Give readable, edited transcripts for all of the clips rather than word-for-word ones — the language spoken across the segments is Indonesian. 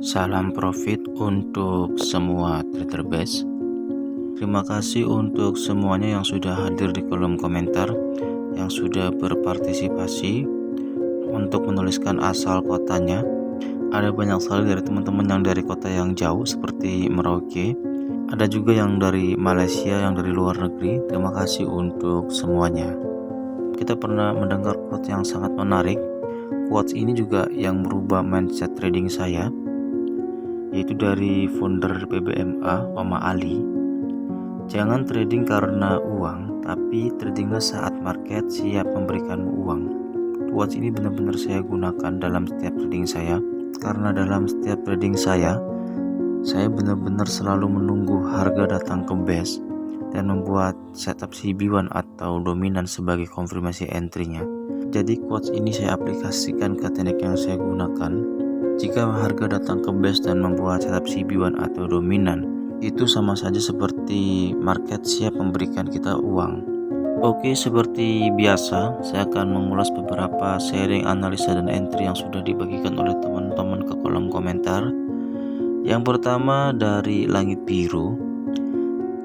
Salam profit untuk semua trader base. Terima kasih untuk semuanya yang sudah hadir di kolom komentar, yang sudah berpartisipasi untuk menuliskan asal kotanya. Ada banyak sekali dari teman-teman yang dari kota yang jauh seperti Merauke. Ada juga yang dari Malaysia, yang dari luar negeri. Terima kasih untuk semuanya. Kita pernah mendengar quote yang sangat menarik. Quotes ini juga yang merubah mindset trading saya, yaitu dari founder PBMA, Mama Ali. Jangan trading karena uang, tapi tradinglah saat market siap memberikanmu uang. Quotes ini benar-benar saya gunakan dalam setiap trading saya, karena dalam setiap trading saya benar-benar selalu menunggu harga datang ke base dan membuat setup CB1 atau dominan sebagai konfirmasi entry-nya. Jadi quotes ini saya aplikasikan ke teknik yang saya gunakan. Jika harga datang ke base dan membuat setup CB1 atau dominan, itu sama saja seperti market siap memberikan kita uang. Oke, seperti biasa saya akan mengulas beberapa sharing analisa dan entry yang sudah dibagikan oleh teman-teman ke kolom komentar. Yang pertama dari Langit Biru,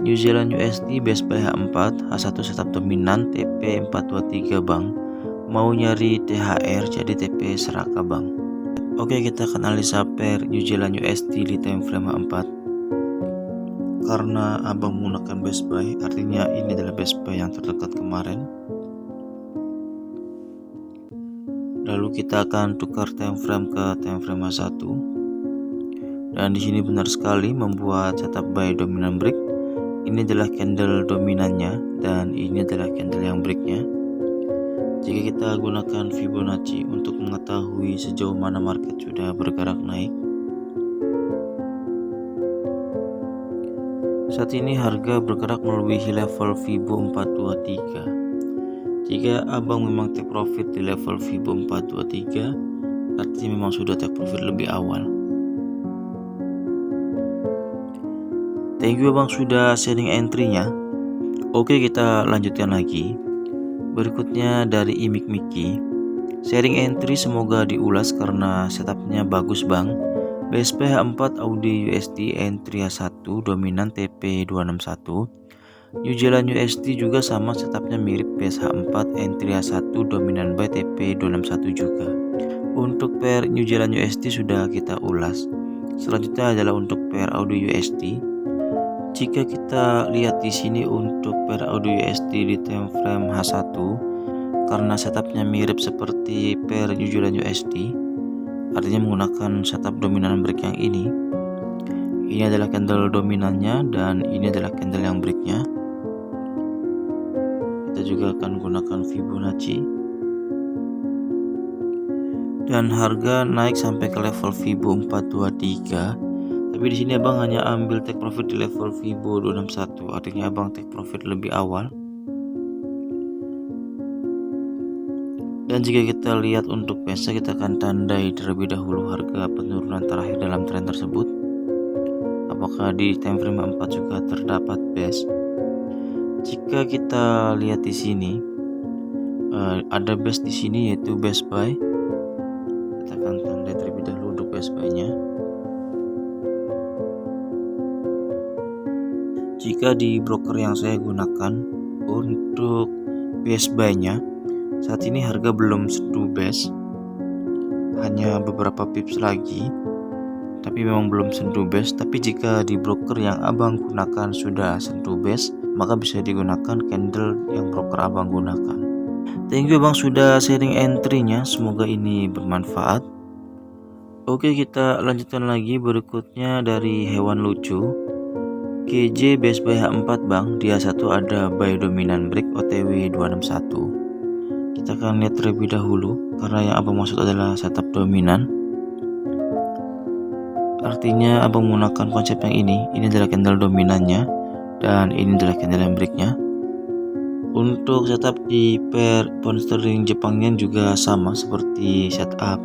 New Zealand USD base buy H4, H1 setup dominan, TP 423 bang, mau nyari THR jadi TP Seraka bang. Oke, kita akan analisa pair New Zealand USD di time frame H4. Karena abang menggunakan base buy, artinya ini adalah base buy yang terdekat kemarin. Lalu kita akan tukar time frame ke time frame H1. Dan di sini benar sekali membuat setup buy dominan break. Ini adalah candle dominannya dan ini adalah candle yang breaknya. Jika kita gunakan Fibonacci untuk mengetahui sejauh mana market sudah bergerak naik. Saat ini harga bergerak melebihi level Fibo 423. Jika abang memang take profit di level Fibo 423, artinya memang sudah take profit lebih awal. Thank you abang sudah sharing entry-nya. Oke, kita lanjutkan lagi. Berikutnya dari Imik Miki, sharing entry semoga diulas karena setupnya bagus bang. BSP H4 Audi USD entry H1 dominan TP 261. New Zealand USD juga sama setupnya mirip BSH4 entry H1 dominan buy TP 261 juga. Untuk pair New Zealand USD sudah kita ulas. Selanjutnya adalah untuk pair Audi USD. Jika kita lihat di sini untuk pair Audi USD di time frame H1, karena setupnya mirip seperti pair New Zealand USD, artinya menggunakan setup dominan break yang ini. Ini adalah candle dominannya dan ini adalah candle yang breaknya. Kita juga akan gunakan Fibonacci. Dan harga naik sampai ke level Fibo 423. Tapi di sini abang hanya ambil take profit di level Fibo 261, artinya abang take profit lebih awal. Dan jika kita lihat untuk PSA, kita akan tandai terlebih dahulu harga penurunan terakhir dalam tren tersebut. Apakah di time frame 4 juga terdapat base? Jika kita lihat di sini, ada base di sini yaitu base buy. Kita akan tandai terlebih dahulu untuk base buy-nya. Jika di broker yang saya gunakan untuk base buy-nya, saat ini harga belum sentuh base, hanya beberapa pips lagi, tapi memang belum sentuh base. Tapi jika di broker yang abang gunakan sudah sentuh base, maka bisa digunakan candle yang broker abang gunakan. Thank you abang sudah sharing entry-nya, semoga ini bermanfaat. Oke, kita lanjutkan lagi. Berikutnya dari Hewan Lucu, KJ base buy H4 bang, dia satu ada buy dominan break OTW 261. Kita akan lihat terlebih dahulu karena yang abang maksud adalah setup dominan. Artinya abang menggunakan konsep yang ini adalah candle dominannya dan ini adalah candle yang breaknya. Untuk setup di pair pound sterling Jepang Yen juga sama seperti setup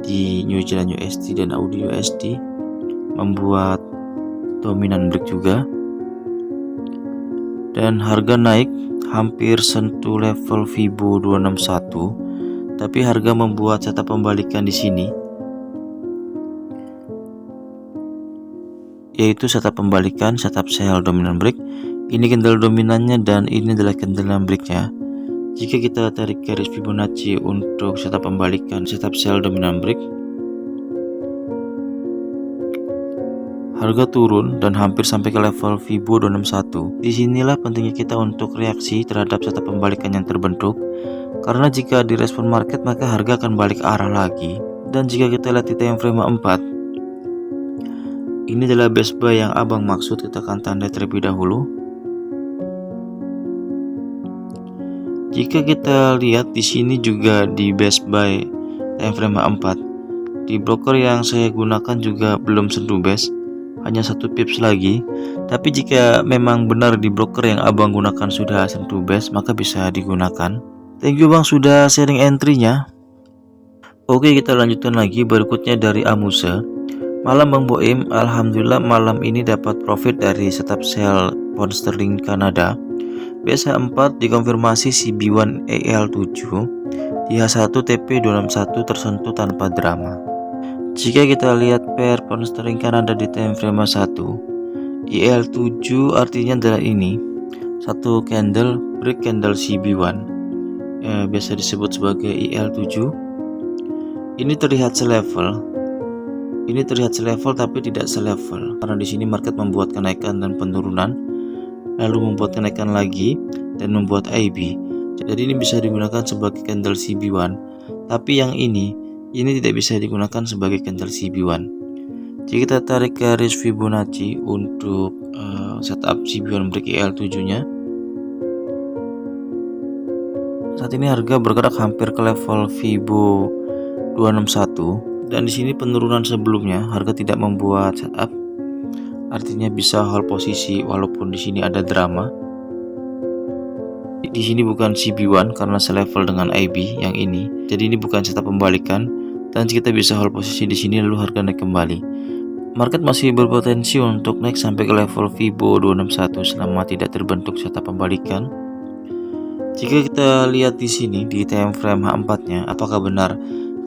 di New Zealand USD dan Audi USD, membuat dominan break juga. Dan harga naik hampir sentuh level Fibo 261, tapi harga membuat setup pembalikan di sini. yaitu setup pembalikan, setup sell dominant break. Ini candle dominannya dan ini adalah candle breaknya. Jika kita tarik garis Fibonacci untuk setup pembalikan, setup sell dominant break, harga turun dan hampir sampai ke level Fibo 261. Disinilah pentingnya kita untuk reaksi terhadap setup pembalikan yang terbentuk, karena jika direspon market maka harga akan balik arah lagi. Dan jika kita lihat di time frame 4, ini adalah best buy yang abang maksud. Kita akan tandai terlebih dahulu. Jika kita lihat di sini juga di best buy time frame 4, di broker yang saya gunakan juga belum sentuh best, hanya 1 pips lagi. Tapi jika memang benar di broker yang abang gunakan sudah sentuh best, maka bisa digunakan. Thank you bang sudah sharing entry-nya. Oke, kita lanjutkan lagi. Berikutnya dari Amuse. Malam Bang Boim, alhamdulillah malam ini dapat profit dari setup sell pound sterling Kanada. BSH4 dikonfirmasi CB1 EL7, IH1 TP261 tersentuh tanpa drama. Jika kita lihat pair pound sterling Kanada di time frame 1, EL7 artinya adalah ini, satu candle break candle CB1, biasa disebut sebagai EL7. Ini terlihat selevel. Ini terlihat selevel tapi tidak selevel, karena di sini market membuat kenaikan dan penurunan, lalu membuat kenaikan lagi dan membuat IB. Jadi ini bisa digunakan sebagai candle CB1, tapi yang ini tidak bisa digunakan sebagai candle CB1. Jika kita tarik garis Fibonacci untuk setup CB1 break EL7 nya, saat ini harga bergerak hampir ke level Fibo 261, dan di sini penurunan sebelumnya harga tidak membuat setup, artinya bisa hold posisi walaupun di sini ada drama. Di sini bukan CB1 karena selevel dengan IB yang ini, jadi ini bukan setup pembalikan, dan kita bisa hold posisi di sini lalu harga naik kembali. Market masih berpotensi untuk naik sampai ke level Fibo 261 selama tidak terbentuk setup pembalikan. Jika kita lihat di sini di time frame H4-nya, apakah benar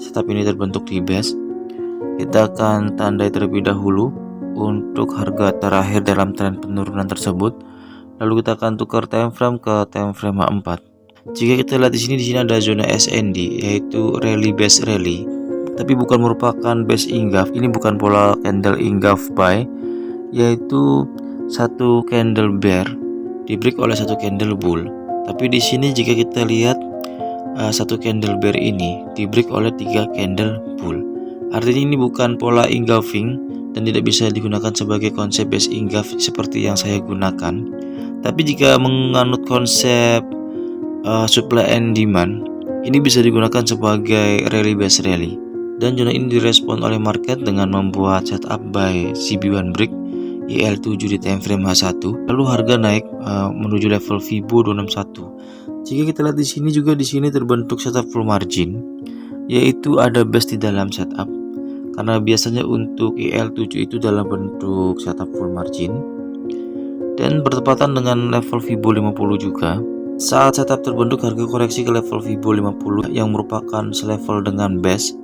setup ini terbentuk di base? Kita akan tandai terlebih dahulu untuk harga terakhir dalam tren penurunan tersebut. Lalu kita akan tukar time frame ke time frame H4. Jika kita lihat di sini ada zona SND, yaitu rally base rally, tapi bukan merupakan base engulf. Ini bukan pola candle engulf buy, yaitu satu candle bear di break oleh satu candle bull. Tapi di sini jika kita lihat satu candle bear ini di break oleh 3 candle bull. Artinya ini bukan pola engulfing dan tidak bisa digunakan sebagai konsep base engulf seperti yang saya gunakan. Tapi jika menganut konsep supply and demand, ini bisa digunakan sebagai rally base rally. Dan zona ini direspon oleh market dengan membuat setup buy CB1 break EL7 di time frame H1, lalu harga naik menuju level Fibo 261. Jika kita lihat di sini juga terbentuk setup full margin, yaitu ada base di dalam setup. Karena biasanya untuk EL7 itu dalam bentuk setup full margin dan bertepatan dengan level Fibo 50 juga. Saat setup terbentuk, harga koreksi ke level Fibo 50 yang merupakan selevel dengan base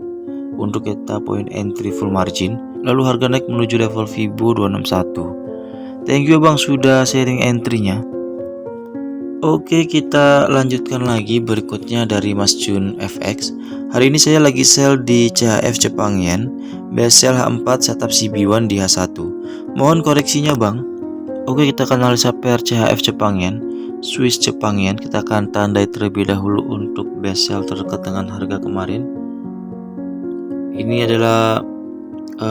untuk kita point entry full margin, lalu harga naik menuju level Fibo 261. Thank you bang sudah sharing entry-nya. Oke, kita lanjutkan lagi. Berikutnya dari Mas Jun FX. Hari ini saya lagi sell di CHF Jepang Yen, best sell H4 setup CB1 di H1. Mohon koreksinya bang. Oke, kita akan analisa pair CHF Jepang Yen, Swiss Jepang Yen. Kita akan tandai terlebih dahulu untuk best sell terdekat dengan harga kemarin. Ini adalah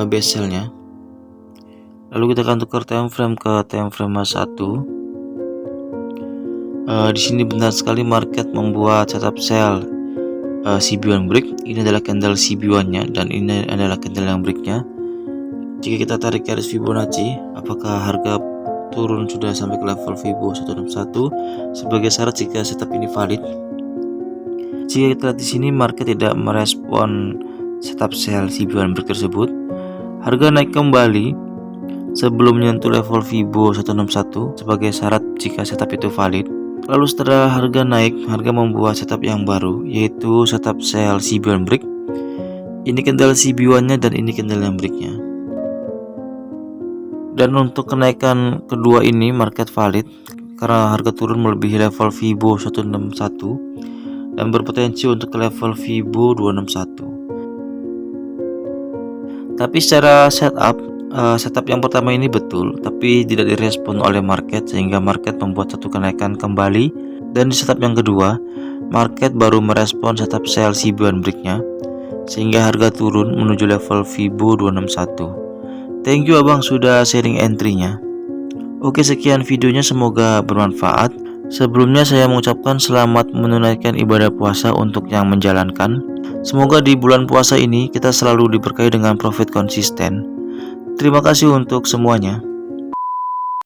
best sell-nya. Lalu kita akan tukar time frame ke time frame H1. Di sini benar sekali market membuat setup sell CB1 break. Ini adalah candle CB1-nya dan ini adalah candle yang breaknya. Jika kita tarik garis Fibonacci, apakah harga turun sudah sampai ke level Fibo 161 sebagai syarat jika setup ini valid. Jika kita lihat di sini market tidak merespon setup sell CB1 break tersebut, harga naik kembali sebelum menyentuh level Fibo 161 sebagai syarat jika setup itu valid. Lalu setelah harga naik, harga membuat setup yang baru, yaitu setup sell CB1 break. Ini candle CB1 nya dan ini candle yang breaknya. Dan untuk kenaikan kedua ini market valid karena harga turun melebihi level Fibo 161 dan berpotensi untuk ke level Fibo 261. Tapi secara setup yang pertama ini betul, tapi tidak direspon oleh market sehingga market membuat satu kenaikan kembali. Dan di setup yang kedua, market baru merespon setup sell CB1 breaknya sehingga harga turun menuju level Fibo 261. Thank you abang sudah sharing entry-nya. Oke, sekian videonya, semoga bermanfaat. Sebelumnya saya mengucapkan selamat menunaikan ibadah puasa untuk yang menjalankan. Semoga di bulan puasa ini kita selalu diberkahi dengan profit konsisten. Terima kasih untuk semuanya.